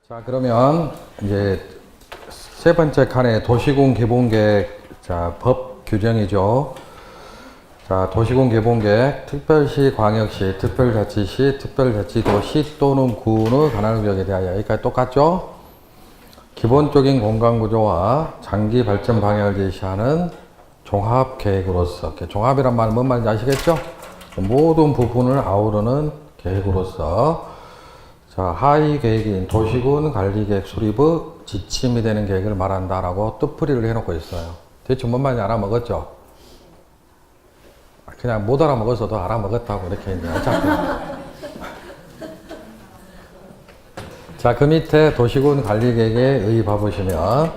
자, 그러면 이제 세 번째 칸에 도시군 개본계획, 자, 법 규정이죠. 자, 도시군 개본계획, 특별시, 광역시, 특별자치시, 특별자치도시 또는 군의 관할 구역에 대하여. 여기까지 똑같죠? 기본적인 공간구조와 장기 발전 방향을 제시하는 종합계획으로서, 종합이란 말은 뭔 말인지 아시겠죠? 모든 부분을 아우르는 계획으로서, 자, 하위 계획인 도시군 관리계획 수립의 지침이 되는 계획을 말한다라고 뜻풀이를 해놓고 있어요. 대충 뭔 말인지 알아먹었죠? 그냥 못 알아먹었어도 알아먹었다고 이렇게 이제 어차피. 자, 그 밑에 도시군 관리계획에 의입해 보시면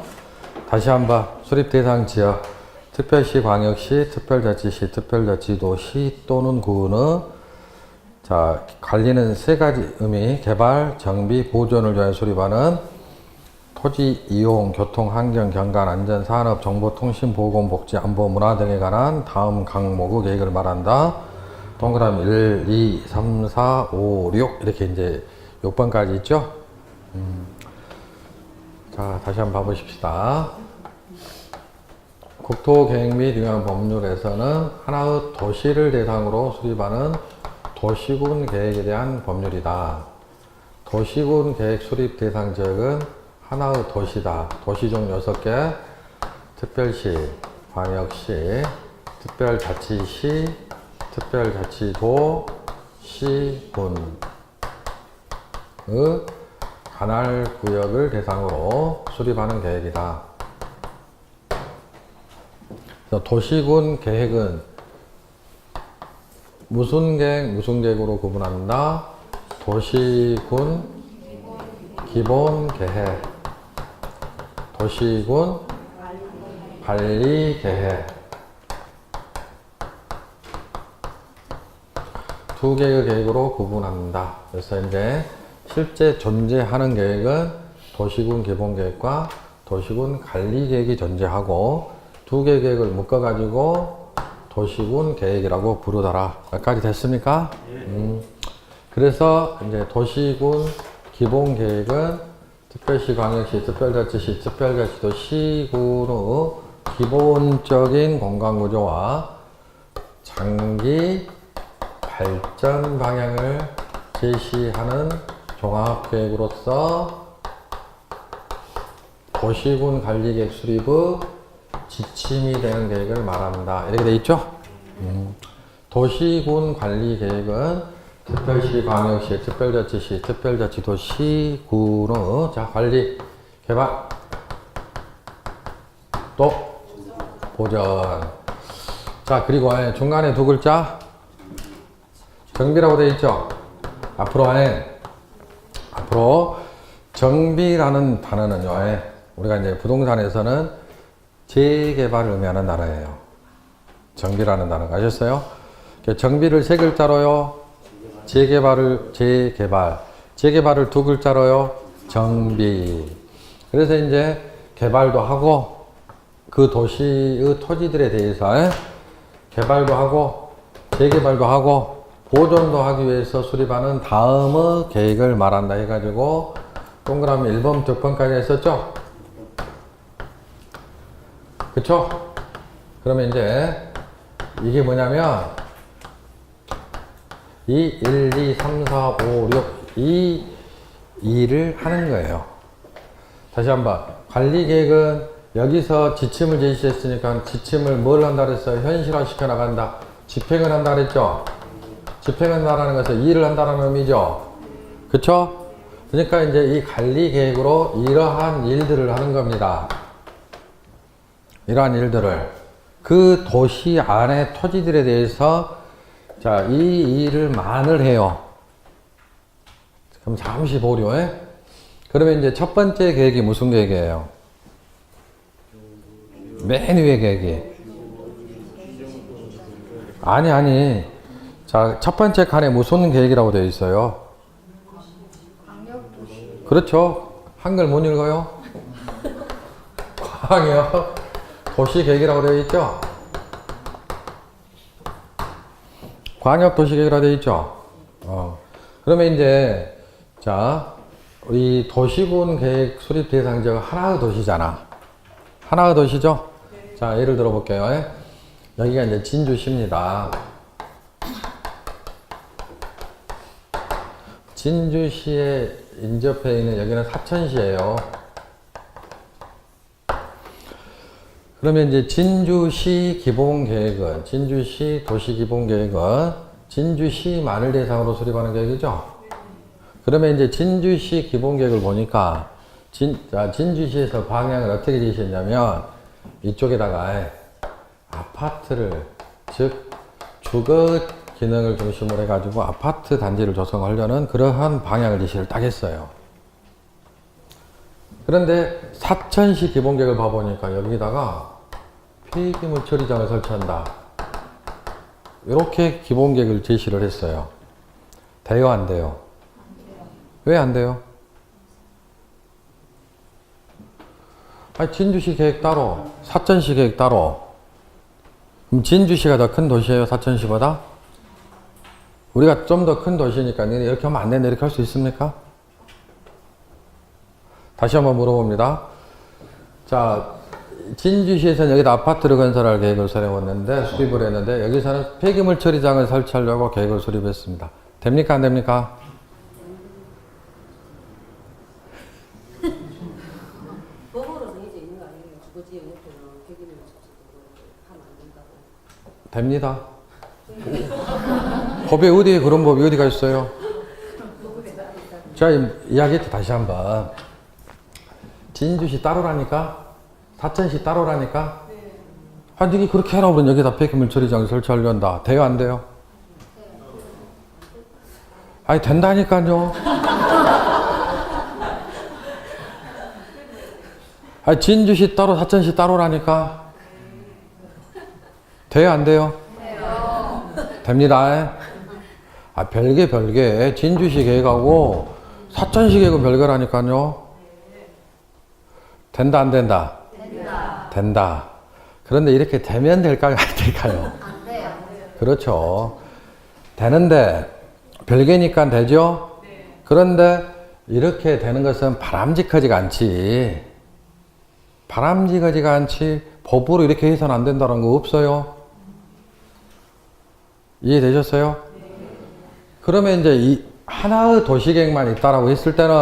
다시 한번 수립 대상 지역, 특별시, 광역시, 특별자치시, 특별자치도시 또는 군의 자, 관리는 세 가지 의미, 개발, 정비, 보존을 위하여 수립하는 토지, 이용, 교통, 환경, 경관, 안전, 산업, 정보, 통신, 보건, 복지, 안보, 문화 등에 관한 다음 항목의 계획을 말한다. 동그라미 1, 2, 3, 4, 5, 6 이렇게 이제 6번까지 있죠? 자, 다시 한번 봐보십시다. 국토계획 및 유한 법률에서는 하나의 도시를 대상으로 수립하는 도시군 계획에 대한 법률이다. 도시군 계획 수립 대상 지역은 하나의 도시다. 도시 중 6개, 특별시, 광역시, 특별자치시, 특별자치도, 시, 군의 관할 구역을 대상으로 수립하는 계획이다. 도시군 계획은 무슨 계획으로 구분한다? 도시군 기본 계획, 도시군 관리 계획. 두 개의 계획으로 구분한다. 그래서 이제 실제 존재하는 계획은 도시군 기본 계획과 도시군 관리 계획이 존재하고 두 개의 계획을 묶어가지고 도시군 계획이라고 부르더라. 여기까지 됐습니까? 그래서 이제 도시군 기본 계획은 특별시, 광역시, 특별자치시, 특별자치도, 시군의 기본적인 공간구조와 장기 발전 방향을 제시하는 종합계획으로서 도시군 관리계획 수립의 지침이 되는 계획을 말한다. 이렇게 돼 있죠? 도시군 관리계획은 특별시, 광역시, 특별자치시, 특별자치도, 시군의 자, 관리, 개발, 또 보전. 자, 그리고 중간에 두 글자 정비라고 되어 있죠? 앞으로 정비라는 단어는요, 우리가 이제 부동산에서는 재개발을 의미하는 단어예요. 정비라는 단어가 아셨어요? 정비를 세 글자로요. 재개발을 두 글자로요. 정비. 그래서 이제 개발도 하고 그 도시의 토지들에 대해서 개발도 하고 재개발도 하고 보존도 하기 위해서 수립하는 다음의 계획을 말한다 해가지고 동그라미 1번부터 6번까지 했었죠? 그쵸? 그러면 이제 이게 뭐냐면 이 1, 2, 3, 4, 5, 6 이 일을 하는 거예요. 다시 한번 관리계획은 여기서 지침을 제시했으니까 지침을 뭘 한다 그랬어요? 현실화 시켜 나간다. 집행을 한다 그랬죠? 집행을 한다는 것은 일을 한다는 의미죠. 그쵸? 그러니까 이제 이 관리계획으로 이러한 일들을 하는 겁니다. 이러한 일들을 그 도시 안의 토지들에 대해서 자, 이 일을 만을 해요. 그럼 잠시 보려. 그러면 이제 첫 번째 계획이 무슨 계획이에요? 맨 위에 계획이. 아니. 자, 첫 번째 칸에 무슨 계획이라고 되어 있어요? 그렇죠. 한글 못 읽어요? 광역 도시계획이라고 되어 있죠? 광역도시계획이라고 되어 있죠? 그러면 이제, 자, 우리 도시군 계획 수립 대상 지역은 하나의 도시잖아. 하나의 도시죠? 자, 예를 들어 볼게요. 여기가 이제 진주시입니다. 진주시에 인접해 있는 여기는 사천시예요. 그러면 이제 진주시 기본계획은, 진주시 도시기본계획은 진주시만을 대상으로 수립하는 계획이죠? 그러면 이제 진주시 기본계획을 보니까 진주시에서 방향을 어떻게 지시했냐면 이쪽에다가 아파트를, 즉 주거 기능을 중심으로 해가지고 아파트 단지를 조성하려는 그러한 방향을 지시를 딱 했어요. 그런데 사천시 기본계획을 봐보니까 여기다가 폐기물 처리장을 설치한다. 이렇게 기본계획을 제시를 했어요. 돼요, 안 돼요? 왜 안 돼요? 아니, 진주시 계획 따로, 사천시 계획 따로. 그럼 진주시가 더 큰 도시예요, 사천시보다? 우리가 좀 더 큰 도시니까 이렇게 하면 안 된다, 이렇게 할 수 있습니까? 다시 한번 물어봅니다. 자, 진주시에서는 여기다 아파트를 건설할 계획을 세웠는데, 수립을 했는데, 여기서는 폐기물 처리장을 설치하려고 계획을 수립했습니다. 됩니까, 안 됩니까? 법으로 정해져 있는 거 아니에요? 주거지역 옆에는 폐기물 하면 안 된다고. 됩니다. 법에 어디에 그런 법이 어디가 있어요? 자, 이야기했죠, 다시 한번. 진주시 따로라니까? 사천시 따로라니까? 아, 니네 그렇게 해라, 그러면 여기다 폐기물 처리장 설치하려한다. 돼요, 안 돼요? 아니, 된다니까요. 아니, 진주시 따로, 사천시 따로라니까? 돼요, 안 돼요? 됩니다. 아, 별개. 진주시 계획하고 사천시 계획은 별개라니까요. 된다, 안 된다? 된다. 그런데 이렇게 되면 될까요? 안 될까요? 안 돼요. 그렇죠. 되는데, 별개니까 되죠? 그런데 이렇게 되는 것은 바람직하지가 않지. 바람직하지가 않지. 법으로 이렇게 해서는 안 된다는 거 없어요. 이해되셨어요? 그러면 이제 이 하나의 도시계획만 있다라고 했을 때는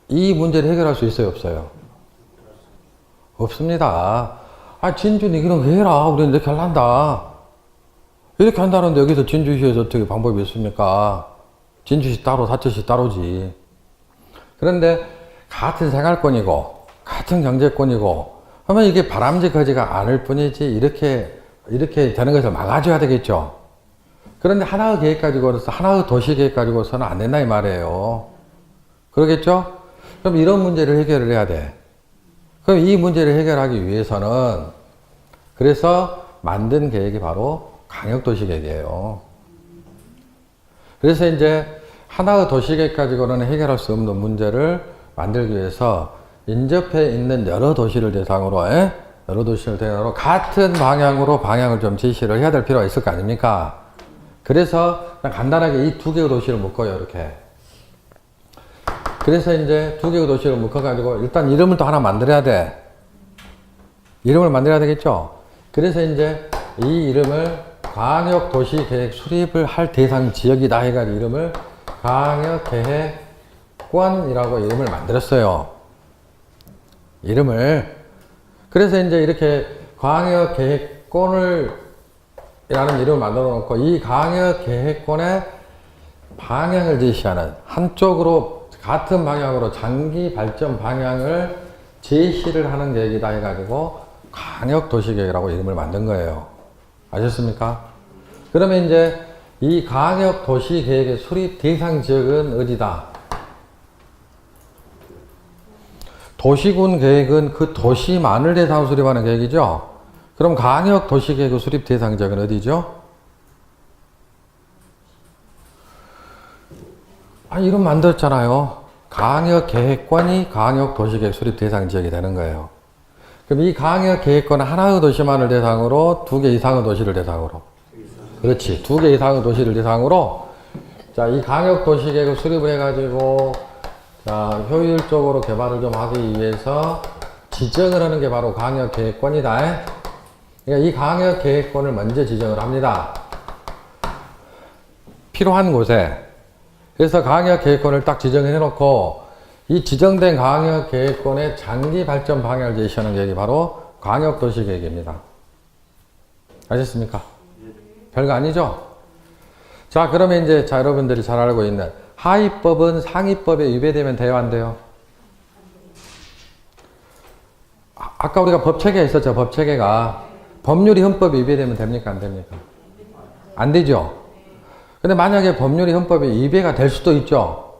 이 문제를 해결할 수 있어요, 없어요? 없습니다. 아, 진주 니기는 왜 해라? 우리는 이렇게 할란다. 이렇게 한다는데 여기서 진주시에서 어떻게 방법이 있습니까? 진주시 따로, 사천시 따로지. 그런데 같은 생활권이고 같은 경제권이고 하면 이게 바람직하지가 않을 뿐이지 이렇게 되는 것을 막아줘야 되겠죠. 그런데 하나의 계획 가지고서, 하나의 도시 계획 가지고서는 안 된다 이 말이에요. 그러겠죠? 그럼 이런 문제를 해결을 해야 돼. 그럼 이 문제를 해결하기 위해서는 그래서 만든 계획이 바로 광역도시 계획이에요. 그래서 이제 하나의 도시 계획 가지고는 해결할 수 없는 문제를 만들기 위해서 인접해 있는 여러 도시를 대상으로 같은 방향으로 방향을 좀 제시를 해야 될 필요가 있을 거 아닙니까? 그래서 그냥 간단하게 이 두 개의 도시를 묶어요, 이렇게. 그래서 이제 두 개의 도시를 묶어가지고 일단 이름을 또 하나 만들어야 돼. 이름을 만들어야 되겠죠? 그래서 이제 이 이름을 광역도시계획 수립을 할 대상 지역이다 해가지고 이름을 광역계획권이라고 이름을 만들었어요. 이름을. 그래서 이제 이렇게 광역계획권을 이라는 이름을 만들어 놓고 이 광역계획권의 방향을 제시하는 한쪽으로 같은 방향으로 장기 발전 방향을 제시를 하는 계획이다 해가지고 광역도시계획이라고 이름을 만든 거예요. 아셨습니까? 그러면 이제 이 광역도시계획의 수립 대상 지역은 어디다? 도시군 계획은 그 도시만을 대상으로 수립하는 계획이죠. 그럼 광역도시계획 수립 대상 지역은 어디죠? 아, 이름 만들었잖아요. 광역계획권이 광역도시계획 수립 대상 지역이 되는 거예요. 그럼 이 광역계획권은 하나의 도시만을 대상으로 두 개 이상의 도시를 대상으로. 그렇지. 두 개 이상의 도시를 대상으로. 자, 이 광역도시계획을 수립을 해가지고 자, 효율적으로 개발을 좀 하기 위해서 지정을 하는 게 바로 광역계획권이다. 그러니까 이 광역계획권을 먼저 지정을 합니다. 필요한 곳에. 그래서 광역계획권을 딱 지정해 놓고 이 지정된 광역계획권의 장기 발전 방향을 제시하는 계획이 바로 광역도시계획입니다. 아셨습니까? 별거 아니죠? 자, 그러면 이제 자, 여러분들이 잘 알고 있는 하위법은 상위법에 위배되면 돼요, 안 돼요? 아까 우리가 법체계 있었죠, 법체계가. 법률이 헌법에 위배되면 됩니까, 안 됩니까? 안 되죠? 근데 만약에 법률이 헌법에 위배가 될 수도 있죠?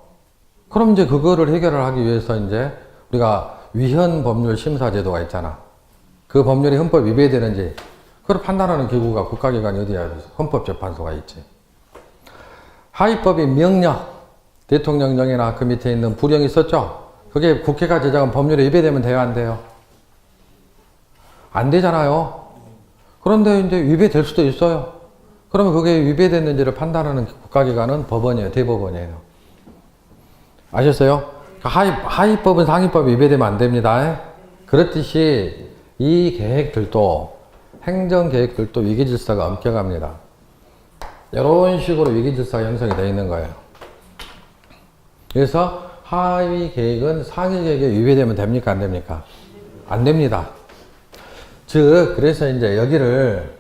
그럼 이제 그거를 해결을 하기 위해서 이제 우리가 위헌 법률 심사 제도가 있잖아. 그 법률이 헌법 위배되는지 그걸 판단하는 기구가 국가기관이 어디야? 헌법재판소가 있지. 하위법이 명령, 대통령령이나 그 밑에 있는 부령이 있었죠? 그게 국회가 제정한 법률에 위배되면 돼요, 안 돼요? 안 되잖아요. 그런데 이제 위배될 수도 있어요. 그러면 그게 위배됐는지를 판단하는 국가기관은 법원이에요, 대법원이에요. 아셨어요? 하위법은 상위법이 위배되면 안 됩니다. 그렇듯이 이 계획들도, 행정계획들도 위기질서가 엄격합니다. 이런 식으로 위기질서가 형성이 되어 있는 거예요. 그래서 하위 계획은 상위 계획에 위배되면 됩니까? 안 됩니까? 안 됩니다. 즉, 그래서 이제 여기를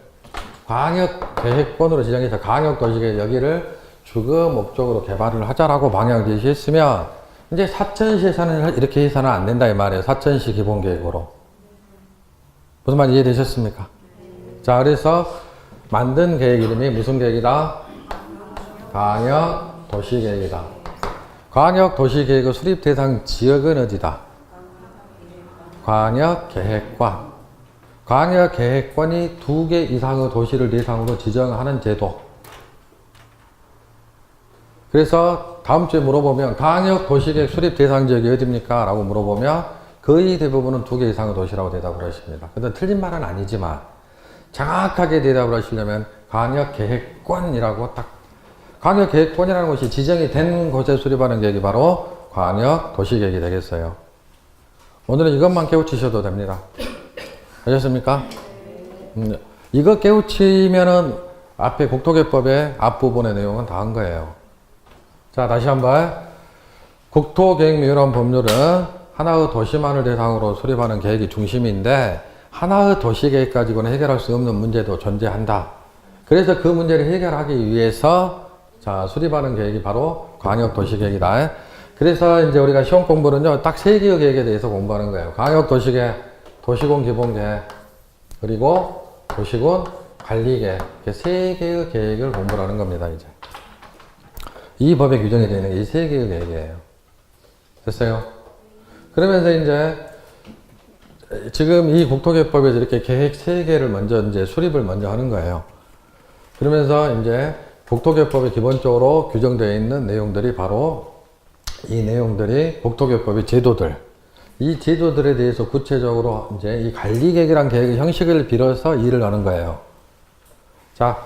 광역계획권으로 지정해서 광역도시계획 여기를 주거 목적으로 개발을 하자라고 방향을 제시했으면 이제 사천시에서는 이렇게 해서는 안 된다 이 말이에요. 사천시 기본계획으로. 무슨 말 이해되셨습니까? 자, 그래서 만든 계획 이름이 무슨 계획이다? 광역도시계획이다. 광역도시계획의 수립 대상 지역은 어디다? 광역계획권. 광역계획권이 2개 이상의 도시를 대상으로 지정하는 제도. 그래서 다음 주에 물어보면 광역도시계획 수립 대상 지역이 어디입니까? 라고 물어보면 거의 대부분은 2개 이상의 도시라고 대답을 하십니다. 근데 틀린 말은 아니지만 정확하게 대답을 하시려면 광역계획권이라고 딱, 광역계획권이라는 것이 지정이 된 곳에 수립하는 계획이 바로 광역도시계획이 되겠어요. 오늘은 이것만 깨우치셔도 됩니다. 아셨습니까? 이거 깨우치면은 앞에 국토계획법의 앞부분의 내용은 다 한 거예요. 자, 다시 한번. 국토계획 법률은 하나의 도시만을 대상으로 수립하는 계획이 중심인데 하나의 도시계획 가지고는 해결할 수 없는 문제도 존재한다. 그래서 그 문제를 해결하기 위해서 자, 수립하는 계획이 바로 광역도시계획이다. 그래서 이제 우리가 시험 공부는요, 딱 3개의 계획에 대해서 공부하는 거예요. 광역도시계획, 도시군 기본계획, 그리고 도시군 관리계획. 이렇게 3개의 계획을 공부하는 겁니다, 이제. 이 법에 규정이 되어 있는 이 3개의 계획이에요. 됐어요? 그러면서 이제 지금 이 국토계획법에서 이렇게 계획 3개를 먼저 이제 수립을 먼저 하는 거예요. 그러면서 이제 국토계획법에 기본적으로 규정되어 있는 내용들이 바로 이 내용들이 국토계획법의 제도들, 이 제도들에 대해서 구체적으로 이제 이 관리계획이란 계획의 형식을 빌어서 일을 하는 거예요. 자,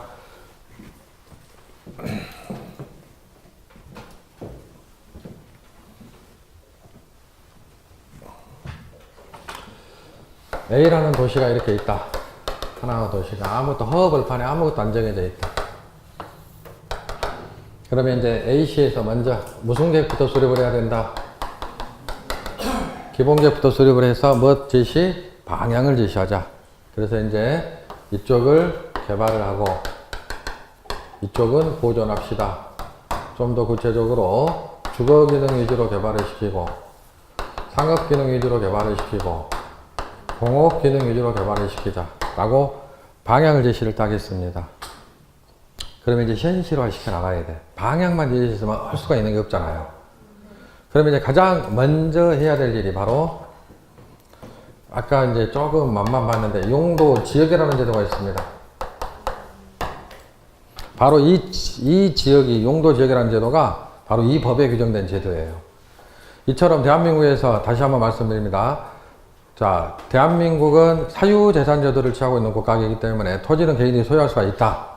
A라는 도시가 이렇게 있다. 하나의 도시가 아무것도 허허벌판에 아무것도 안 정해져 있다. 그러면 이제 A시에서 먼저 무슨 계획부터 수립을 해야 된다? 기본계획부터 수립을 해서 뭐 제시? 방향을 제시하자. 그래서 이제 이쪽을 개발을 하고 이쪽은 보존합시다. 좀 더 구체적으로 주거기능 위주로 개발을 시키고 상업기능 위주로 개발을 시키고 공업기능 위주로 개발을 시키자 라고 방향을 제시를 하겠습니다. 그러면 이제 현실화 시켜 나가야 돼. 방향만 제시했으면 할 수가 있는 게 없잖아요. 그러면 이제 가장 먼저 해야 될 일이 바로 아까 이제 조금 맛만 봤는데 용도 지역이라는 제도가 있습니다. 바로 이 지역이 용도 지역이라는 제도가 바로 이 법에 규정된 제도예요. 이처럼 대한민국에서 다시 한번 말씀드립니다. 자, 대한민국은 사유재산제도를 취하고 있는 국가이기 때문에 토지는 개인이 소유할 수가 있다.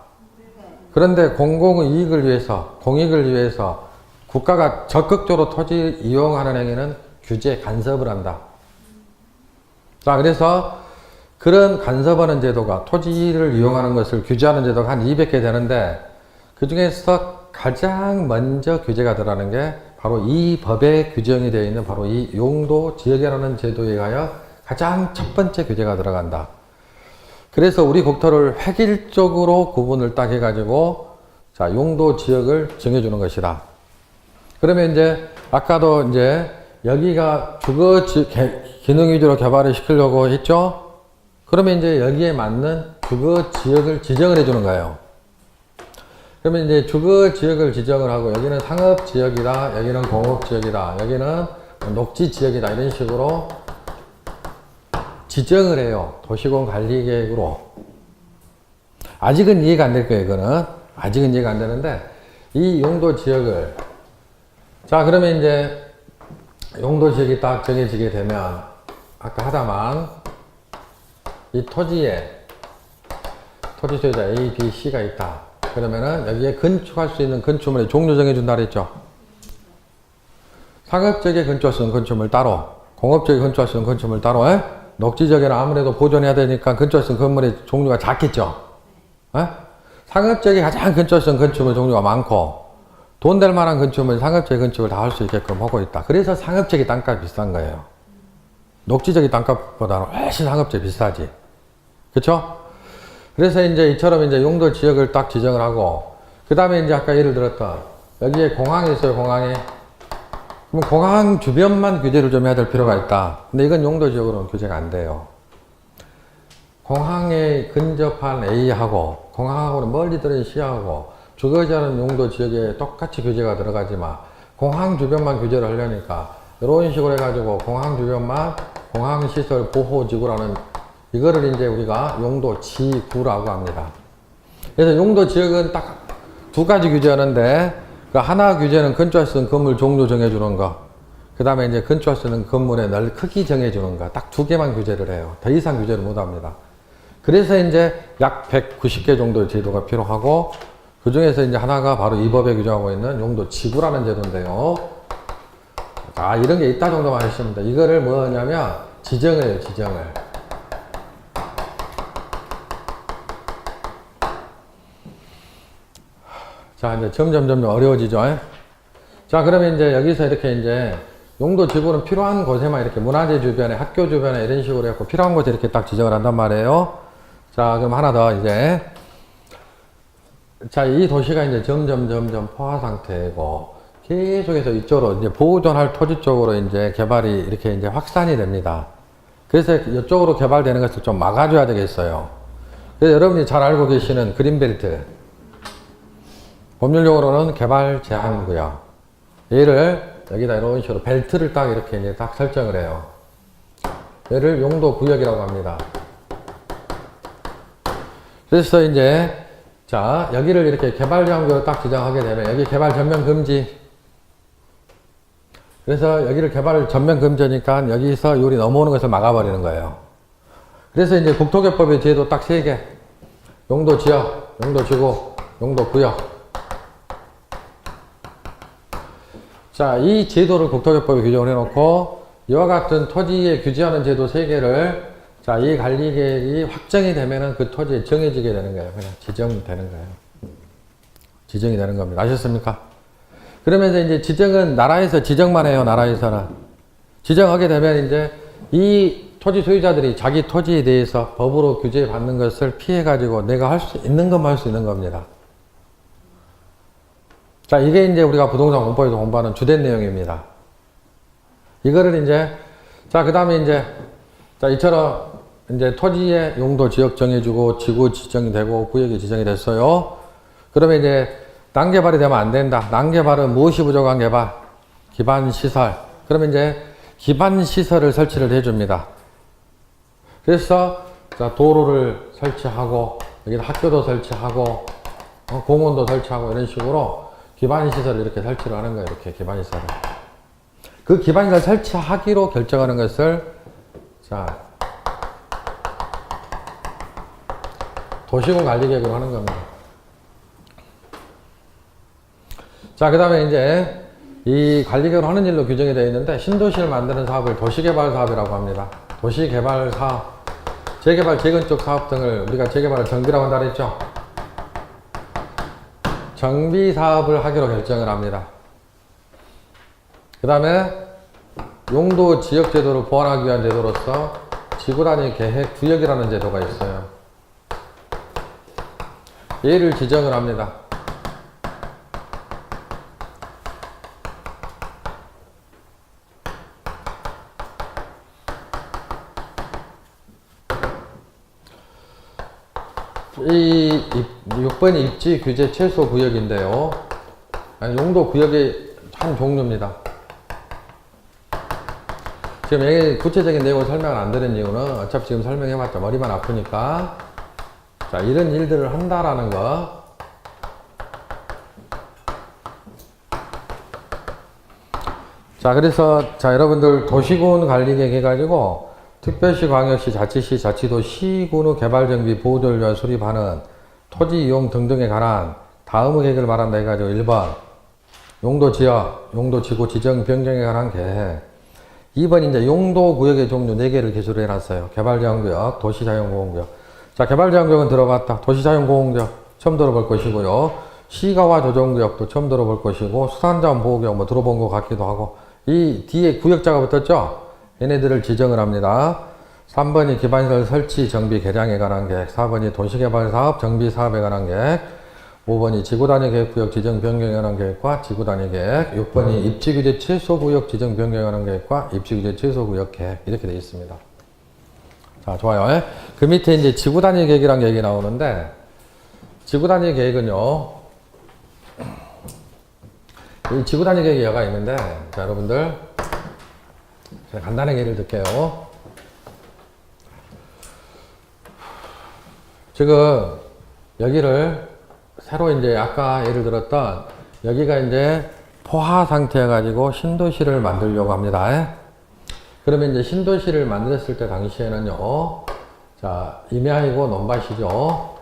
그런데 공공의 이익을 위해서, 공익을 위해서 국가가 적극적으로 토지 이용하는 행위는 규제 간섭을 한다. 자, 그래서 그런 간섭하는 제도가 토지를 이용하는 것을 규제하는 제도가 한 200개 되는데 그 중에서 가장 먼저 규제가 들어가는 게 바로 이 법에 규정이 되어 있는 바로 이 용도 지역이라는 제도에 의하여 가장 첫 번째 규제가 들어간다. 그래서 우리 국토를 획일적으로 구분을 딱 해가지고 자, 용도 지역을 정해주는 것이다. 그러면 이제 아까도 이제 여기가 주거 기능 위주로 개발을 시키려고 했죠? 그러면 이제 여기에 맞는 주거 지역을 지정을 해주는 거예요. 그러면 이제 주거 지역을 지정을 하고 여기는 상업 지역이다, 여기는 공업 지역이다, 여기는 녹지 지역이다 이런 식으로 지정을 해요. 도시공 관리 계획으로. 아직은 이해가 안 될 거예요, 이거는. 아직은 이해가 안 되는데 이 용도 지역을 자, 그러면 이제 용도 지역이 딱 정해지게 되면 아까 하다만 이 토지에 토지 소유자 A, B, C가 있다. 그러면은 여기에 건축할 수 있는 건축물의 종류 정해준다 그랬죠. 상업적에 건축할 수 있는 건축물 따로, 공업적에 건축할 수 있는 건축물 따로, 녹지적에는 아무래도 보존해야 되니까 건축할 수 있는 건물의 종류가 작겠죠. 상업적에 가장 건축할 수 있는 건축물 종류가 많고 돈 될 만한 건축물, 상업적 건축을 다 할 수 있게끔 하고 있다. 그래서 상업적이 땅값이 비싼 거예요. 녹지적인 땅값보다는 훨씬 상업적이 비싸지. 그쵸? 그래서 이제 이처럼 이제 용도 지역을 딱 지정을 하고, 그 다음에 이제 아까 예를 들었던, 여기에 공항이 있어요, 공항에. 그럼 공항 주변만 규제를 좀 해야 될 필요가 있다. 근데 이건 용도 지역으로는 규제가 안 돼요. 공항에 근접한 A하고, 공항하고는 멀리 떨어진 C하고, 주거지하는 용도 지역에 똑같이 규제가 들어가지만, 공항 주변만 규제를 하려니까, 이런 식으로 해가지고 공항 주변만 공항시설 보호지구라는 이거를 이제 우리가 용도 지구라고 합니다. 그래서 용도 지역은 딱 두 가지 규제하는데 그 하나 규제는 건축할 수 있는 건물 종류 정해주는 거, 그 다음에 이제 건축할 수 있는 건물의 크기 정해주는 거, 딱 두 개만 규제를 해요. 더 이상 규제를 못 합니다. 그래서 이제 약 190개 정도의 제도가 필요하고 그 중에서 이제 하나가 바로 이 법에 규정하고 있는 용도 지구라는 제도인데요. 자, 이런 게 있다 정도만 하시면 됩니다. 이거를 뭐냐면 지정을 해요, 지정을. 자, 이제 점점 어려워지죠. 자, 그러면 이제 여기서 이렇게 이제 용도 지구는 필요한 곳에만 이렇게 문화재 주변에, 학교 주변에 이런 식으로 해갖고 필요한 곳에 이렇게 딱 지정을 한단 말이에요. 자, 그럼 하나 더 이제. 자, 이 도시가 이제 점점 포화 상태고 계속해서 이쪽으로 이제 보존할 토지 쪽으로 이제 개발이 이렇게 이제 확산이 됩니다. 그래서 이쪽으로 개발되는 것을 좀 막아줘야 되겠어요. 그래서 여러분이 잘 알고 계시는 그린벨트. 법률용어로는 개발 제한 구역. 얘를 여기다 이런 식으로 벨트를 딱 이렇게 이제 딱 설정을 해요. 얘를 용도 구역이라고 합니다. 그래서 이제 자, 여기를 이렇게 개발 제한 구역을 딱 지정하게 되면 여기 개발 전면 금지. 그래서 여기를 개발 전면 금지니까 여기서 요리 넘어오는 것을 막아버리는 거예요. 그래서 이제 국토개법의 제도 딱 3개. 용도 지역, 용도 지구, 용도 구역. 자, 이 제도를 국토개법에 규정을 해놓고 이와 같은 토지에 규제하는 제도 3개를 자, 이 관리계획이 확정이 되면은 그 토지에 정해지게 되는 거예요. 그냥 지정이 되는 거예요. 지정이 되는 겁니다. 아셨습니까? 그러면서 이제 지정은 나라에서 지정만 해요, 나라에서는. 지정하게 되면 이제 이 토지 소유자들이 자기 토지에 대해서 법으로 규제받는 것을 피해가지고 내가 할 수 있는 것만 할 수 있는 겁니다. 자, 이게 이제 우리가 부동산 공법에서 공부하는 주된 내용입니다. 이거를 이제, 자, 그 다음에 이제, 자, 이처럼 이제 토지의 용도 지역 정해주고 지구 지정이 되고 구역이 지정이 됐어요. 그러면 이제 난개발이 되면 안 된다. 난개발은 무엇이 부족한 개발? 기반시설. 그러면 이제 기반시설을 설치를 해줍니다. 그래서 자, 도로를 설치하고 여기다 학교도 설치하고 공원도 설치하고 이런 식으로 기반시설을 이렇게 설치를 하는 거예요. 이렇게 기반시설을. 그 기반시설 설치하기로 결정하는 것을 자, 도시군 관리계획으로 하는 겁니다. 자, 그 다음에 이제 이 관리계획을 하는 일로 규정이 되어 있는데 신도시를 만드는 사업을 도시개발 사업이라고 합니다. 도시개발 사업, 재개발, 재건축 사업 등을 우리가 재개발을 정비라고 한다 그랬죠. 정비 사업을 하기로 결정을 합니다. 그 다음에 용도 지역 제도를 보완하기 위한 제도로서 지구단위 계획 구역이라는 제도가 있어요. 얘를 지정을 합니다. 이 6번이 입지 규제 최소 구역인데요. 용도 구역의 한 종류입니다. 지금 여기 구체적인 내용을 설명을 안 드린 이유는 어차피 지금 설명해봤자 머리만 아프니까 자, 이런 일들을 한다라는 거. 자, 그래서 자, 여러분들 도시군 관리계획 해가지고 특별시, 광역시, 자치시, 자치도, 시군의 개발정비, 보호를 위한 수립하는 토지 이용 등등에 관한 다음의 계획을 말한다 해가지고 1번 용도 지역, 용도 지구 지정 변경에 관한 계획. 2번 이제 용도 구역의 종류 4개를 기술을 해놨어요. 개발제한구역, 도시자연보호구역. 자, 개발제한구역은 들어갔다. 도시자연보호구역 처음 들어볼 것이고요. 시가와 조정구역도 처음 들어볼 것이고, 수산자원보호구역 뭐 들어본 것 같기도 하고, 이 뒤에 구역자가 붙었죠? 얘네들을 지정을 합니다. 3번이 기반시설 설치, 정비, 개량에 관한 계획. 4번이 도시개발사업, 정비사업에 관한 계획. 5번이 지구단위 계획구역 지정 변경에 관한 계획과 지구단위 계획. 6번이 입지규제 최소구역 지정 변경에 관한 계획과 입지규제 최소구역 계획. 이렇게 되어 있습니다. 자, 좋아요. 그 밑에 이제 지구단위 계획이라는 계획이 나오는데, 지구단위 계획은요, 이 지구단위 계획이 여가 있는데, 자, 여러분들, 제가 간단하게 예를 들게요. 지금, 여기를, 새로 이제 아까 예를 들었던 여기가 이제 포화 상태여가지고 신도시를 만들려고 합니다. 그러면 이제 신도시를 만들었을 때 당시에는요, 자, 임야이고 논밭이죠.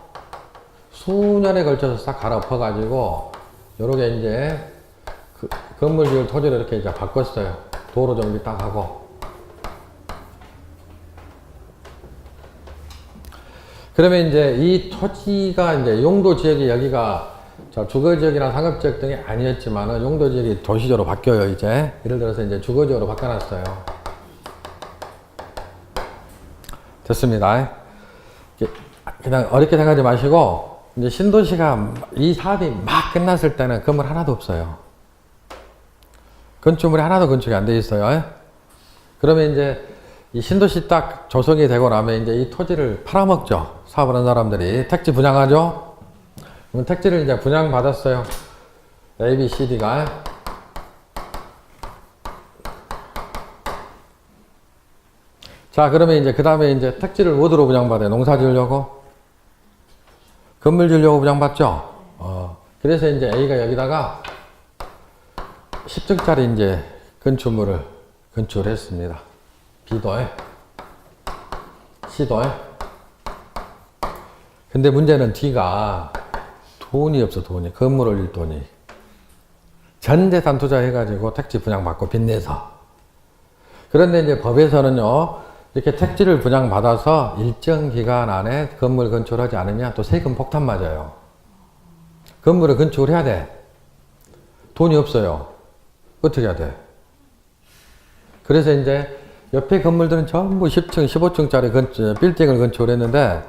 수년에 걸쳐서 싹 갈아엎어가지고, 요렇게 이제 그 건물 지을 토지를 이렇게 이제 바꿨어요. 도로 정비 딱 하고. 그러면 이제 이 토지가 이제 용도 지역이 여기가 자, 주거 지역이나 상업 지역 등이 아니었지만은 용도 지역이 도시적으로 바뀌어요, 이제. 예를 들어서 이제 주거 지역으로 바꿔놨어요. 됐습니다. 그냥 어렵게 생각하지 마시고, 이제 신도시가 이 사업이 막 끝났을 때는 건물 하나도 없어요. 건축물이 하나도 건축이 안 돼 있어요. 그러면 이제 이 신도시 딱 조성이 되고 나면 이제 이 토지를 팔아먹죠. 사업하는 사람들이. 택지 분양하죠. 그럼 택지를 이제 분양받았어요. A, B, C, D가. 자, 그러면 이제 그 다음에 이제 택지를 어디로 분양받아요? 농사 지으려고? 건물 지으려고 분양받죠? 그래서 이제 A가 여기다가 10층짜리 이제 건축물을 건축했습니다. B도에, C도에. 근데 문제는 D가 돈이 없어, 돈이. 건물 올릴 돈이. 전 재산 투자해가지고 택지 분양받고 빚내서. 그런데 이제 법에서는요, 이렇게 택지를 분양받아서 일정 기간 안에 건물 건축하지 않으냐, 또 세금 폭탄 맞아요. 건물을 건축을 해야 돼. 돈이 없어요. 어떻게 해야 돼? 그래서 이제 옆에 건물들은 전부 10층, 15층짜리 빌딩을 건축을 했는데,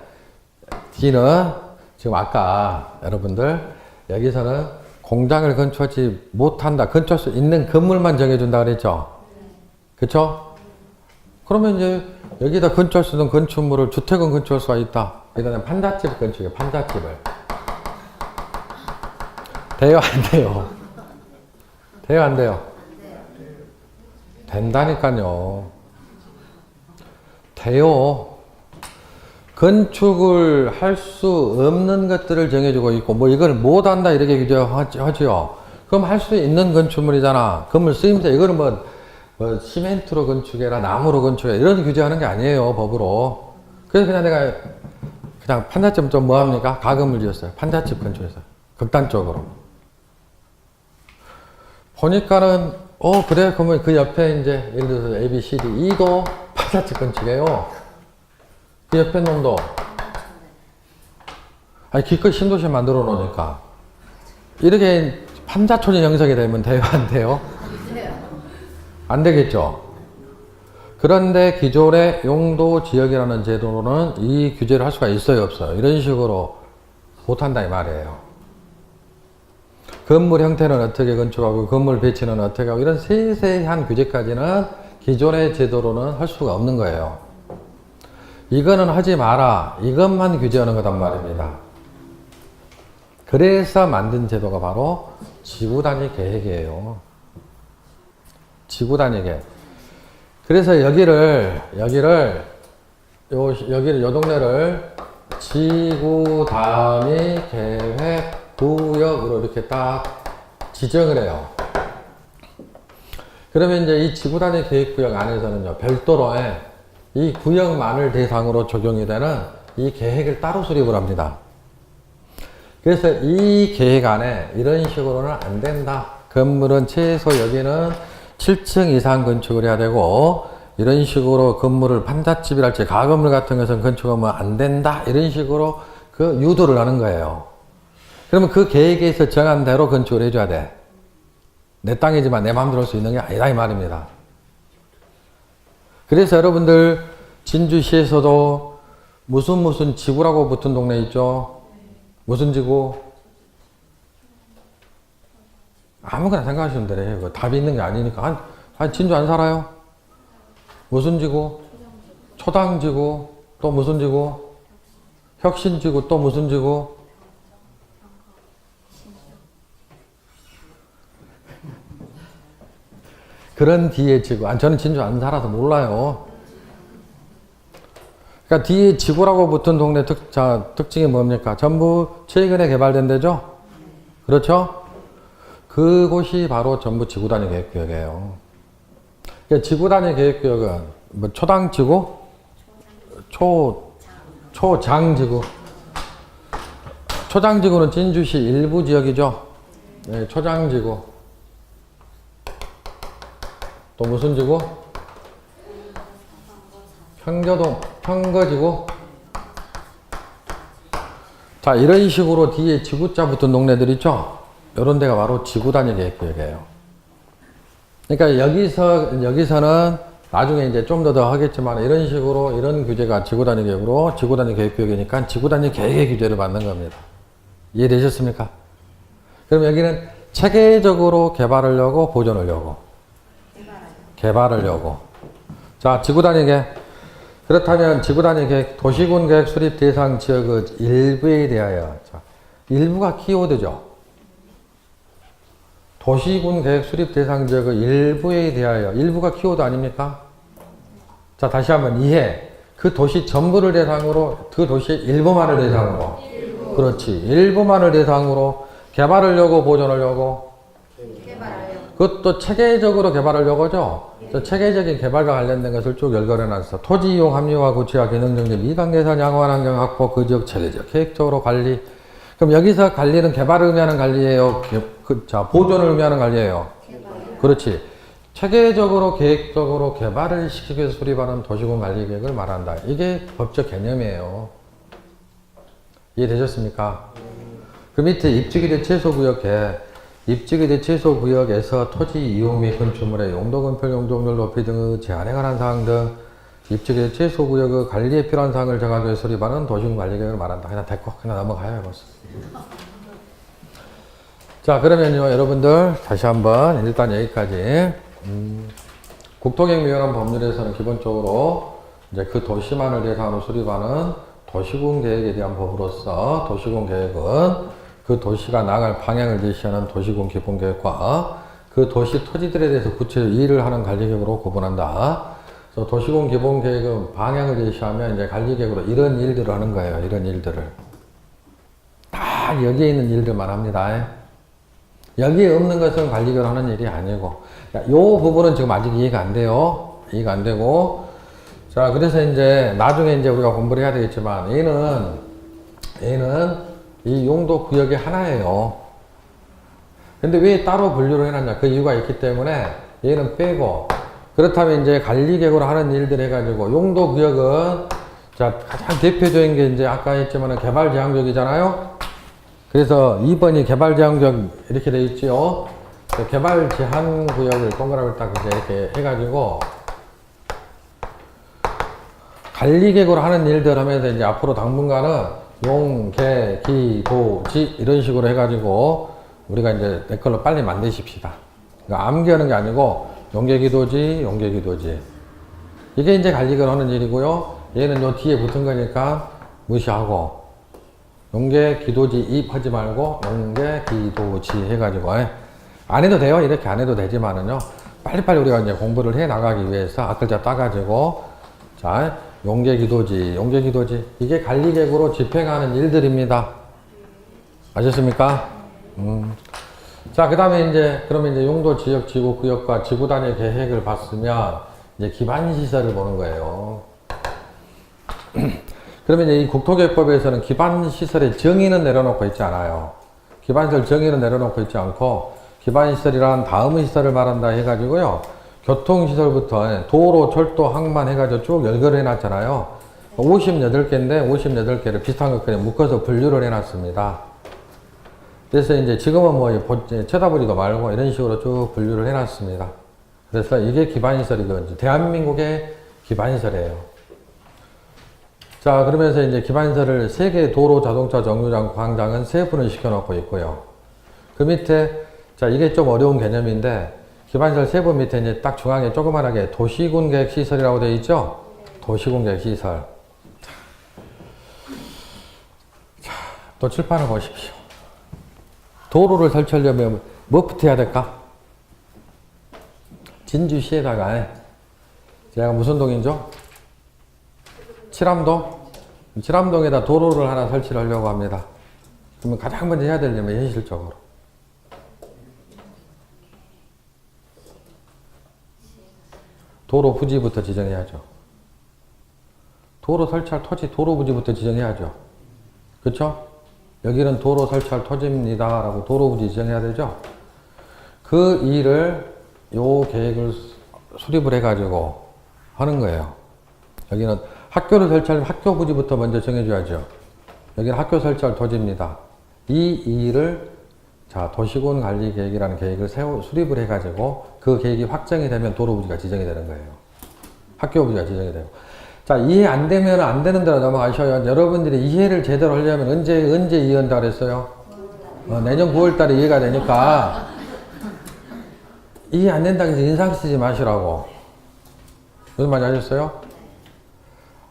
D는 지금 아까 여러분들 여기서는 공장을 건축하지 못한다. 건축할 수 있는 건물만 정해준다 그랬죠? 그쵸? 그러면 이제 여기다 건축할 수 있는 건축물을 주택은 건축할 수가 있다. 이거는 판잣집 건축이에요. 판잣집을. 돼요? 안 돼요? 돼요? 안 돼요? 된다니까요. 돼요. 건축을 할 수 없는 것들을 정해주고 있고, 뭐 이걸 못한다 이렇게 규정하지요. 그럼 할 수 있는 건축물이잖아. 건물 쓰임새, 이거는 뭐 시멘트로 건축해라, 나무로 건축해라, 이런 규제하는 게 아니에요, 법으로. 그래서 그냥 내가 그냥 판잣집 좀 뭐합니까? 가건물 지었어요. 판잣집 건축했어요. 극단적으로. 보니까는, 그래? 그러면 그 옆에 이제, 예를 들어서 A, B, C, D, E도 판자집 건축이에요. 그 옆에 놈도. 아니, 기껏 신도시 만들어 놓으니까. 이렇게 판자촌이 형성이 되면 돼요, 안 돼요? 안 되겠죠? 그런데 기존의 용도 지역이라는 제도로는 이 규제를 할 수가 있어요, 없어요? 이런 식으로 못한다, 이 말이에요. 건물 형태는 어떻게 건축하고, 건물 배치는 어떻게 하고, 이런 세세한 규제까지는 기존의 제도로는 할 수가 없는 거예요. 이거는 하지 마라. 이것만 규제하는 거단 말입니다. 그래서 만든 제도가 바로 지구단위 계획이에요. 지구단위 계획. 그래서 여기를 요 동네를 지구단위 계획 구역으로 이렇게 딱 지정을 해요. 그러면 이제 이 지구단위 계획구역 안에서는요, 별도로 이 구역만을 대상으로 적용이 되는 이 계획을 따로 수립을 합니다. 그래서 이 계획 안에 이런 식으로는 안 된다. 건물은 최소 여기는 7층 이상 건축을 해야 되고, 이런 식으로 건물을 판잣집이랄지 가건물 같은 것은 건축하면 안 된다. 이런 식으로 그 유도를 하는 거예요. 그러면 그 계획에서 정한 대로 건축을 해줘야 돼. 내 땅이지만 내 마음대로 할 수 있는 게 아니다, 이 말입니다. 그래서 여러분들 진주시에서도 무슨 지구라고 붙은 동네 있죠? 무슨 지구? 아무거나 생각하시면 돼요. 답이 있는 게 아니니까. 진주 안 살아요? 무슨 지구? 초당지구. 또 무슨 지구? 혁신지구. 또 무슨 지구? 그런 뒤에 지구. 저는 진주 안 살아서 몰라요. 그러니까 뒤에 지구라고 붙은 동네 특징이 뭡니까? 전부 최근에 개발된 데죠? 그렇죠? 그곳이 바로 전부 지구단위 계획구역이에요. 그러니까 지구단위 계획구역은 뭐 초당지구? 초장지구. 초장지구는 진주시 일부 지역이죠? 네, 초장지구. 또 무슨 지구? 평거지구. 자, 이런 식으로 뒤에 지구자 붙은 동네들 있죠? 이런 데가 바로 지구단위 계획구역이에요. 그러니까 여기서는 나중에 이제 좀 더 하겠지만 이런 식으로 이런 규제가 지구단위 계획으로 지구단위 계획구역이니까 지구단위 계획의 규제를 받는 겁니다. 이해되셨습니까? 그럼 여기는 체계적으로 개발하려고 보존하려고. 개발하려고. 자, 지구단위 계획. 그렇다면 지구단위 계획, 도시군 계획 수립 대상 지역의 일부에 대하여. 자, 일부가 키워드죠. 도시군 계획 수립 대상 지역의 일부에 대하여. 일부가 키워드 아닙니까? 자, 다시 한번 이해. 그 도시 전부를 대상으로, 그 도시 일부만을 대상으로. 그렇지. 일부만을 대상으로 개발하려고 보존하려고. 그것도 체계적으로 개발하려고죠. 체계적인 개발과 관련된 것을 쭉 열거해놨어. 토지 이용 합리화 구체화 기능 정비 미관 계산 양호한 환경 확보 그 지역 체계적 계획적으로 관리. 그럼 여기서 관리는 개발을 의미하는 관리예요? 보존을 의미하는 관리예요? 그렇지. 체계적으로 계획적으로 개발을 시키기 위해서 수립하는 도시군 관리 계획을 말한다. 이게 법적 개념이에요. 이해되셨습니까? 그 밑에 입지기대 최소구역에 입지기대 최소구역에서 토지 이용 및 건축물의 용도 건폐 용적률 높이 등의 제한에 관한 사항 등 입지기대 최소구역의 관리에 필요한 사항을 정하기 위해 수립하는 도시군 관리계획을 말한다. 그냥 됐고 그냥 넘어가요. 벌써. 자, 그러면요 여러분들 다시 한번 일단 여기까지 국토계획 법률에서는 기본적으로 이제 그 도시만을 대상으로 수립하는 도시군 계획에 대한 법으로서 도시군 계획은 그 도시가 나갈 방향을 제시하는 도시군 기본계획과 그 도시 토지들에 대해서 구체적으로 일을 하는 관리계획으로 구분한다. 그래서 도시군 기본계획은 방향을 제시하면 이제 관리계획으로 이런 일들을 하는 거예요. 이런 일들을. 딱 여기에 있는 일들만 합니다. 여기에 없는 것은 관리계획을 하는 일이 아니고. 이 부분은 지금 아직 이해가 안 돼요. 이해가 안 되고. 자, 그래서 이제 나중에 이제 우리가 공부를 해야 되겠지만 얘는 이 용도 구역의 하나예요. 근데 왜 따로 분류를 해놨냐? 그 이유가 있기 때문에 얘는 빼고, 그렇다면 이제 관리계획으로 하는 일들 해가지고, 용도구역은, 자, 가장 대표적인 게 이제 아까 했지만은 개발제한구역이잖아요? 그래서 2번이 개발제한구역 이렇게 돼 있지요? 개발제한구역을 동그라미를 딱 이제 이렇게 해가지고, 관리계획으로 하는 일들 하면서 이제 앞으로 당분간은 용, 개, 기, 도, 지 이런 식으로 해가지고 우리가 이제 내 걸로 빨리 만드십시다. 그러니까 암기하는 게 아니고 용계기도지, 용계기도지. 이게 이제 관리계획으로 하는 일이고요. 얘는 요 뒤에 붙은 거니까 무시하고 용계기도지 입 하지 말고 용계기도지 해가지고 안 해도 돼요. 이렇게 안 해도 되지만은요. 빨리빨리 우리가 이제 공부를 해 나가기 위해서 앞글자 따가지고 자, 용계기도지, 용계기도지. 이게 관리계획으로 집행하는 일들입니다. 아셨습니까? 자, 그 다음에 이제, 그러면 이제 용도, 지역, 지구, 구역과 지구 단위 계획을 봤으면, 이제 기반시설을 보는 거예요. 그러면 이제 이 국토계획법에서는 기반시설의 정의는 내려놓고 있지 않아요. 기반시설 정의는 내려놓고 있지 않고, 기반시설이란 다음의 시설을 말한다 해가지고요. 교통시설부터 도로, 철도, 항만 해가지고 쭉 열거를 해놨잖아요. 58개인데 58개를 비슷한 것까지 묶어서 분류를 해놨습니다. 그래서 이제 지금은 뭐 쳐다보지도 말고 이런 식으로 쭉 분류를 해놨습니다. 그래서 이게 기반시설이거든요. 대한민국의 기반시설이에요. 자, 그러면서 이제 기반시설을 3개 도로, 자동차, 정류장, 광장은 세분을 시켜놓고 있고요. 그 밑에, 자, 이게 좀 어려운 개념인데, 기반시설 3분 밑에 이제 딱 중앙에 조그만하게 도시군계획시설이라고 되어 있죠? 도시군계획시설. 자, 또 칠판을 보십시오. 도로를 설치하려면 뭐부터 해야 될까? 진주시에다가, 제가 무슨 동이죠? 칠암동? 칠암동에다 도로를 하나 설치를 하려고 합니다. 그러면 가장 먼저 해야 되려면 현실적으로. 도로 부지부터 지정해야죠. 도로 설치할 토지, 도로 부지부터 지정해야죠. 그쵸? 여기는 도로 설치할 토지입니다. 라고 도로 부지 지정해야 되죠? 그 일을, 요 계획을 수립을 해가지고 하는 거예요. 여기는 학교를 설치하려면 학교 부지부터 먼저 정해줘야죠. 여기는 학교 설치할 토지입니다. 이 일을 자, 도시군관리계획이라는 계획을 수립을 해가지고 그 계획이 확정이 되면 도로부지가 지정이 되는 거예요. 학교부지가 지정이 되고. 자, 이해 안 되면 안 되는 대로 넘어가셔요. 여러분들이 이해를 제대로 하려면 언제 이해한다 그랬어요? 내년 9월 달에 이해가 되니까 이해 안 된다고 해서 인상 쓰지 마시라고. 무슨 말인지 아셨어요?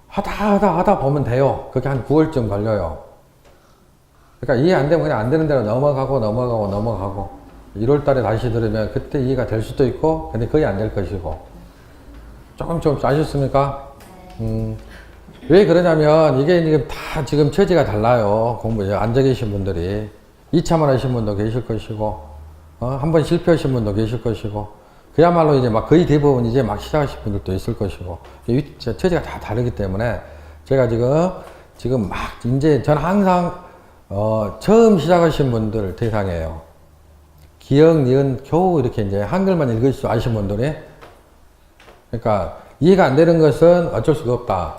하다 보면 돼요. 그게 한 9월쯤 걸려요. 그러니까 이해 안 되면 그냥 안 되는 대로 넘어가고 1월 달에 다시 들으면 그때 이해가 될 수도 있고 근데 거의 안 될 것이고 조금 아셨습니까? 왜 그러냐면 이게 지금 다 지금 처지가 달라요. 공부에 앉아 계신 분들이 2차만 하신 분도 계실 것이고 한 번 실패하신 분도 계실 것이고 그야말로 이제 막 거의 대부분 이제 막 시작하신 분들도 있을 것이고 처지가 다 다르기 때문에 제가 지금 막 이제 저는 항상 처음 시작하신 분들 대상이에요. 기억, 니은, 겨우 이렇게 이제 한글만 읽을 줄 아신 분들이. 그러니까 이해가 안 되는 것은 어쩔 수가 없다.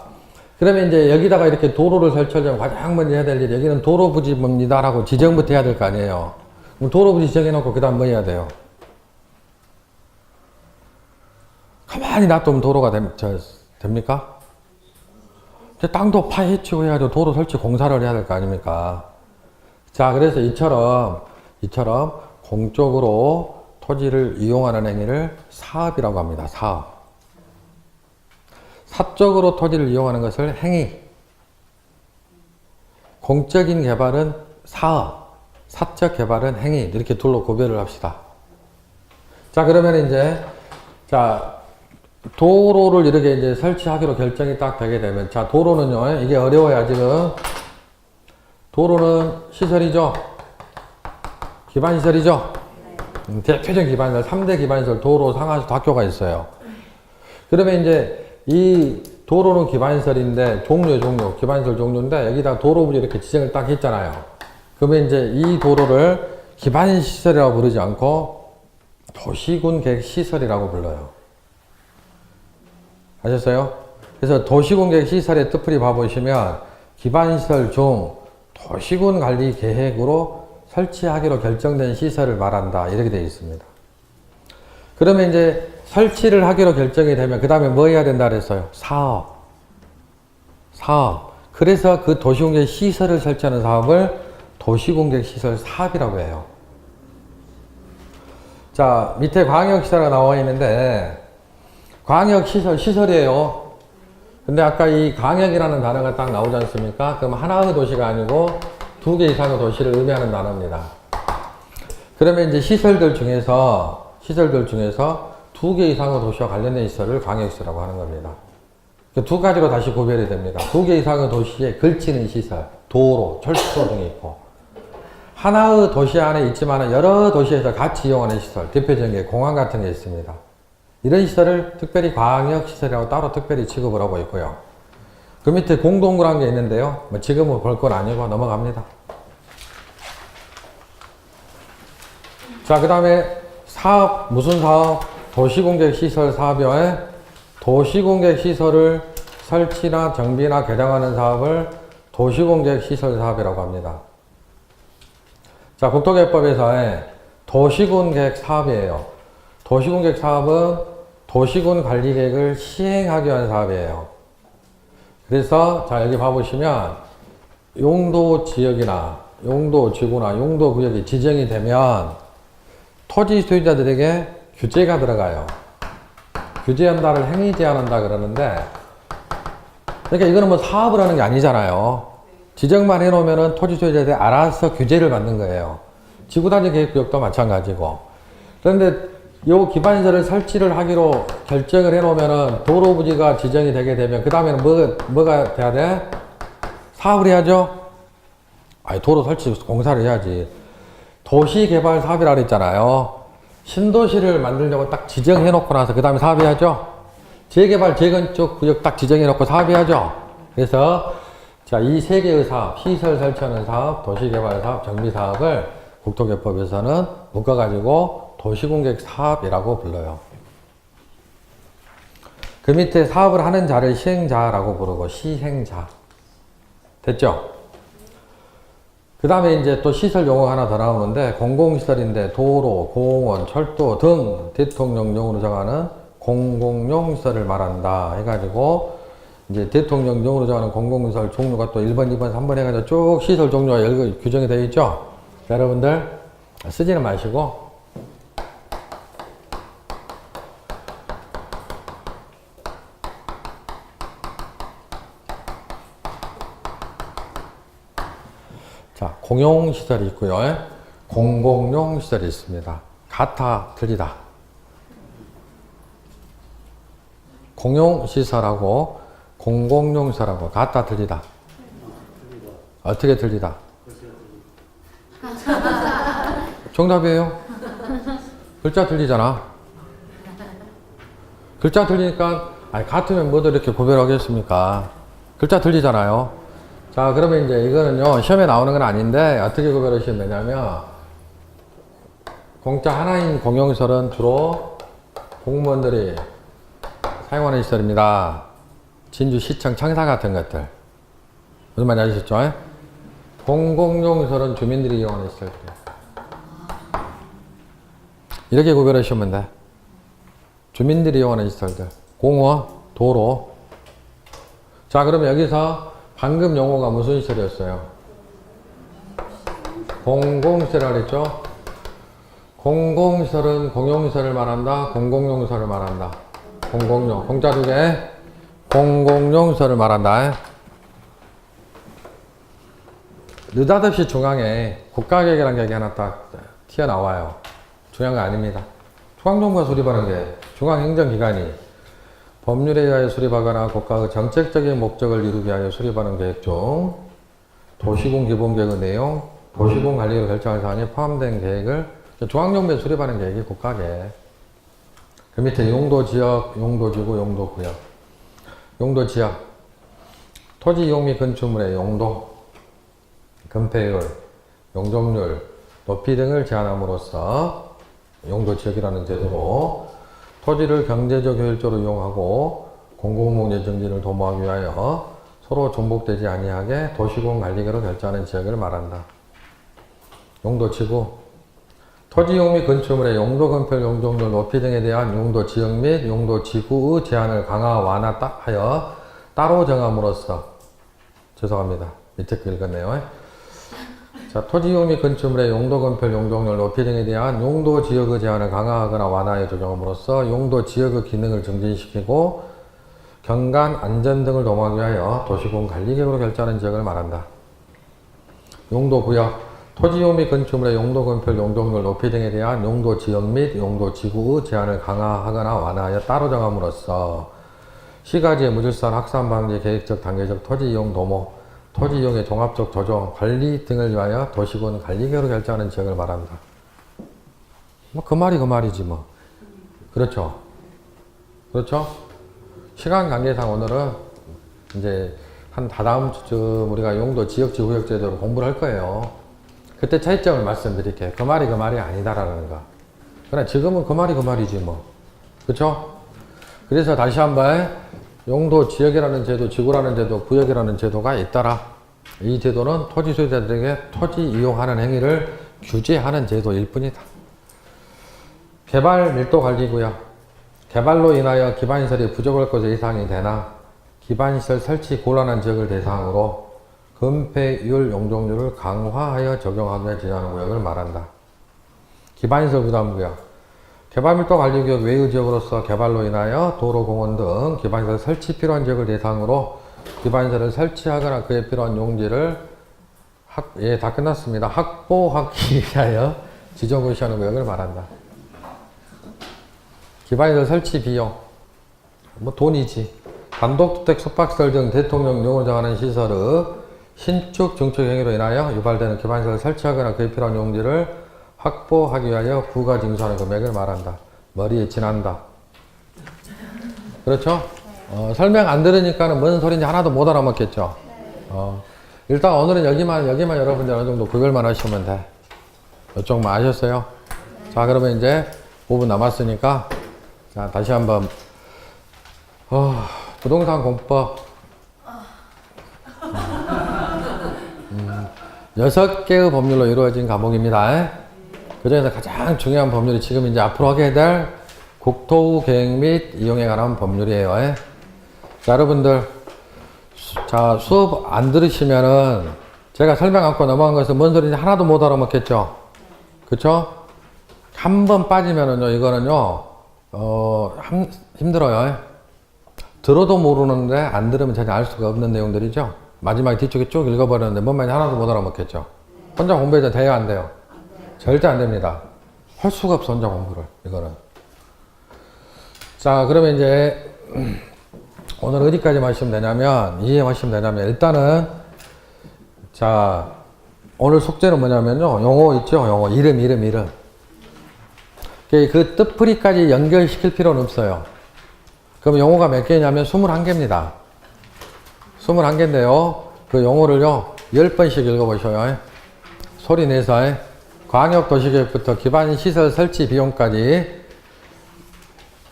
그러면 이제 여기다가 이렇게 도로를 설치하려면 가장 먼저 해야 될 일이 여기는 도로부지입니다라고 지정부터 해야 될 거 아니에요. 그럼 도로부지 지정해놓고 그 다음 뭐 해야 돼요? 가만히 놔두면 도로가 됩니까? 땅도 파헤치고 해야죠. 도로 설치 공사를 해야 될 거 아닙니까? 자, 그래서 이처럼 공적으로 토지를 이용하는 행위를 사업이라고 합니다. 사업. 사적으로 토지를 이용하는 것을 행위. 공적인 개발은 사업. 사적 개발은 행위. 이렇게 둘로 구별을 합시다. 자, 그러면 이제, 자, 도로를 이렇게 이제 설치하기로 결정이 딱 되게 되면, 자, 도로는요, 이게 어려워요, 지금. 도로는 시설이죠? 기반시설이죠? 대표적인 기반시설, 3대 기반시설, 도로, 상하수도, 학교가 있어요. 그러면 이제 이 도로는 기반시설인데, 기반시설 종류인데, 여기다 도로부지 이렇게 지정을 딱 했잖아요. 그러면 이제 이 도로를 기반 시설이라고 부르지 않고 도시군 계획 시설이라고 불러요. 아셨어요? 그래서 도시군 계획 시설의 뜻풀이 봐보시면 기반 시설 중 도시군 관리 계획으로 설치하기로 결정된 시설을 말한다. 이렇게 되어 있습니다. 그러면 이제 설치를 하기로 결정이 되면 그 다음에 뭐 해야 된다 그랬어요? 사업. 그래서 그 도시공계 시설을 설치하는 사업을 도시공계 시설 사업이라고 해요. 자, 밑에 광역시설가 나와 있는데 광역시설이에요. 근데 아까 이 광역이라는 단어가 딱 나오지 않습니까? 그럼 하나의 도시가 아니고 2개 이상의 도시를 의미하는 단어입니다. 그러면 이제 시설들 중에서 2개 이상의 도시와 관련된 시설을 광역시설이라고 하는 겁니다. 두 가지로 다시 구별이 됩니다. 2개 이상의 도시에 걸치는 시설, 도로, 철도 등이 있고, 하나의 도시 안에 있지만 여러 도시에서 같이 이용하는 시설, 대표적인 게 공항 같은 게 있습니다. 이런 시설을 특별히 광역시설이라고 따로 특별히 취급을 하고 있고요. 그 밑에 공동구라는 게 있는데요. 뭐 지금은 볼 건 아니고 넘어갑니다. 자, 그 다음에 사업, 무슨 사업? 도시공객시설 사업에 도시공객시설을 설치나 정비나 개량하는 사업을 도시공객시설 사업이라고 합니다. 자, 국토개법에서의 도시군계획 사업이에요. 도시군계획 사업은 도시군 관리계획을 시행하기 위한 사업이에요. 그래서 자, 여기 봐보시면 용도 지역이나 용도 지구나 용도 구역이 지정이 되면 토지 소유자들에게 규제가 들어가요. 규제 연달을 행위 제한한다 그러는데, 그러니까 이거는 뭐 사업을 하는 게 아니잖아요. 지정만 해놓으면은 토지 소유자들이 알아서 규제를 받는 거예요. 지구단위 계획구역도 마찬가지고. 그런데 요 기반시설을 설치를 하기로 결정을 해놓으면은 도로 부지가 지정이 되게 되면 그 다음에는 뭐가 돼야 돼? 사업을 해야죠. 아니, 도로 설치 공사를 해야지. 도시개발 사업이라고 했잖아요. 신도시를 만들려고 딱 지정해놓고 나서 그 다음에 사업해야죠. 재개발, 재건축 구역 딱 지정해놓고 사업해야죠. 그래서 자, 이 세 개의 사업, 시설 설치하는 사업, 도시개발 사업, 정비 사업을 국토개법에서는 묶어가지고 도시공객 사업이라고 불러요. 그 밑에 사업을 하는 자를 시행자라고 부르고 시행자. 됐죠? 그 다음에 이제 또 시설 용어가 하나 더 나오는데, 공공시설인데 도로, 공원, 철도 등 대통령령으로 정하는 공공용 시설을 말한다 해가지고, 이제 대통령령으로 정하는 공공시설 종류가 또 1번, 2번, 3번 해가지고 쭉 시설 종류가 여기 규정이 되어 있죠? 자, 여러분들 쓰지는 마시고 자, 공용시설이 있고요. 공공용시설이 있습니다. 같아, 틀리다. 공용시설하고 공공용시설하고 같아, 틀리다. 어떻게 틀리다? 정답이에요. 글자 틀리잖아. 글자 틀리니까, 아니, 같으면 뭐도 이렇게 구별하겠습니까? 글자 틀리잖아요. 자, 그러면 이제 이거는요, 시험에 나오는 건 아닌데, 어떻게 구별하시면 되냐면, 공짜 하나인 공용시설은 주로 공무원들이 사용하는 시설입니다. 진주시청 청사 같은 것들. 무슨 말인지 아시겠죠? 공공용시설은 주민들이 이용하는 시설들. 이렇게 구별하시면 돼. 주민들이 이용하는 시설들. 공원, 도로. 자, 그러면 여기서 방금 용어가 무슨 시설이었어요? 공공시설이라고 했죠? 공공시설은 공용시설을 말한다, 공공용시설을 말한다. 공공용, 공짜 두 개, 공공용시설을 말한다. 느닷없이 중앙에 국가계획이라는 계획이 하나 딱 튀어나와요. 중요한 거 아닙니다. 중앙정부가 수립하는 게 중앙행정기관이 법률에 의하여 수립하거나 국가의 정책적인 목적을 이루기 위하여 수립하는 계획 중 도시군 기본계획의 내용, 도시군 관리를 결정할 사안이 포함된 계획을 중앙정부에 수립하는 계획이 국가계획. 그 밑에 용도지역, 용도지구, 용도구역. 용도지역, 토지 이용 및 건축물의 용도, 건폐율, 용적률, 높이 등을 제한함으로써 용도 지역이라는 제도로 토지를 경제적 효율적으로 이용하고 공공목재 정진을 도모하기 위하여 서로 중복되지 아니하게 도시공 관리계로 결정하는 지역을 말한다. 용도지구 토지 이용 및 건축물의 용도 건폐율, 용적률 높이 등에 대한 용도 지역 및 용도 지구의 제한을 강화, 완화하여 따로 정함으로써 죄송합니다. 밑에 거 읽었네요. 자, 토지 이용 및 건축물의 용도 건폐율, 용적률 높이 등에 대한 용도 지역의 제한을 강화하거나 완화하여 조정함으로써 용도 지역의 기능을 증진시키고 경관, 안전 등을 도모하기 위하여 도시공 관리계획으로 결정하는 지역을 말한다. 용도 구역 토지 이용 및 건축물의 용도 건폐율, 용적률 높이 등에 대한 용도 지역 및 용도 지구의 제한을 강화하거나 완화하여 따로 정함으로써 시가지의 무질서한 확산 방지, 계획적, 단계적 토지 이용 도모, 토지 이용의 종합적 조정, 관리 등을 위하여 도시군 관리계획으로 결정하는 지역을 말한다. 뭐 그 말이 그 말이지 뭐. 그렇죠? 그렇죠? 시간 관계상 오늘은 이제 한 다다음 주쯤 우리가 용도 지역지구역 제도를 공부를 할 거예요. 그때 차이점을 말씀드릴게요. 그 말이 그 말이 아니다라는 거. 그러나 지금은 그 말이 그 말이지 뭐. 그렇죠? 그래서 다시 한번 용도 지역이라는 제도, 지구라는 제도, 구역이라는 제도가 있더라. 이 제도는 토지 소유자들에게 토지 이용하는 행위를 규제하는 제도일 뿐이다. 개발 밀도 관리구역. 개발로 인하여 기반시설이 부족할 것에 이상이 되나 기반시설 설치 곤란한 지역을 대상으로 건폐율, 용적률을 강화하여 적용하기 위해 지정하는 구역을 말한다. 기반시설 부담구역. 개발밀도 관리구역 외의 지역으로서 개발로 인하여 도로, 공원 등 기반시설 설치 필요한 지역을 대상으로 기반시설을 설치하거나 그에 필요한 용지를 예, 다 끝났습니다. 확보하기 위하여 지정을 시하는 구역을 말한다. 기반시설 설치 비용, 뭐 돈이지. 단독주택, 숙박시설 등 대통령령을 정하는 시설의 신축, 증축 행위로 인하여 유발되는 기반시설을 설치하거나 그에 필요한 용지를 확보하기 위하여 부가 징수하는 금액을 말한다. 머리에 지난다. 그렇죠? 설명 안 들으니까는 뭔 소리인지 하나도 못 알아먹겠죠? 일단 오늘은 여기만 여러분들 어느 정도 구별만 하시면 돼. 이쪽만 아셨어요? 자, 그러면 이제 5분 남았으니까, 자, 다시 한번, 부동산 공법. 6개의 법률로 이루어진 과목입니다. 그 중에서 가장 중요한 법률이 지금 이제 앞으로 하게 될 국토 계획 및 이용에 관한 법률이에요. 자, 여러분들, 자, 수업 안 들으시면은 제가 설명 안고 넘어간 것은 뭔 소리인지 하나도 못 알아먹겠죠? 그쵸? 한 번 빠지면은요, 이거는요, 힘들어요. 들어도 모르는데 안 들으면 전혀 알 수가 없는 내용들이죠? 마지막에 뒤쪽에 쭉 읽어버렸는데 뭔 말인지 하나도 못 알아먹겠죠? 혼자 공부해도 돼요, 안 돼요? 절대 안 됩니다. 할 수가 없어, 혼자 공부를, 이거는. 자, 그러면 이제, 오늘 어디까지 마시면 되냐면, 이해하시면 되냐면, 일단은, 자, 오늘 숙제는 뭐냐면요, 용어 있죠? 용어, 이름. 그 뜻풀이까지 연결시킬 필요는 없어요. 그럼 용어가 몇 개냐면 21개입니다. 21개인데요, 그 용어를요, 10번씩 읽어보셔요. 소리 내서. 광역도시계획부터 기반시설 설치 비용까지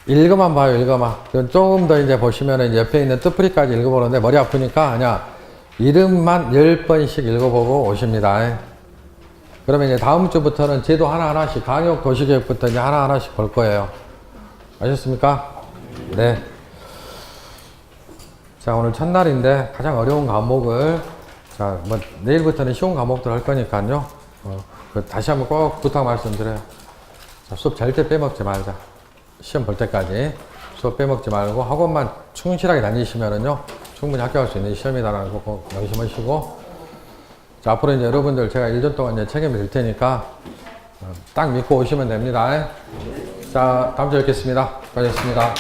읽어만 봐요, 읽어만. 조금 더 이제 보시면 이제 옆에 있는 뜻풀이까지 읽어보는데 머리 아프니까 그냥 이름만 10번씩 읽어보고 오십니다. 그러면 이제 다음 주부터는 제도 하나하나씩, 광역도시계획부터 이제 하나하나씩 볼 거예요. 아셨습니까? 네. 자, 오늘 첫날인데 가장 어려운 과목을, 자, 뭐 내일부터는 쉬운 과목들 할 거니까요. 다시 한번 꼭 부탁 말씀드려요. 자, 수업 절대 빼먹지 말자. 시험 볼 때까지 수업 빼먹지 말고 학원만 충실하게 다니시면은요, 충분히 합격할 수 있는 시험이다라는 거 꼭 명심하시고, 자, 앞으로 이제 여러분들 제가 1년 동안 이제 책임을 질 테니까 딱 믿고 오시면 됩니다. 자, 다음 주에 뵙겠습니다. 수고하셨습니다.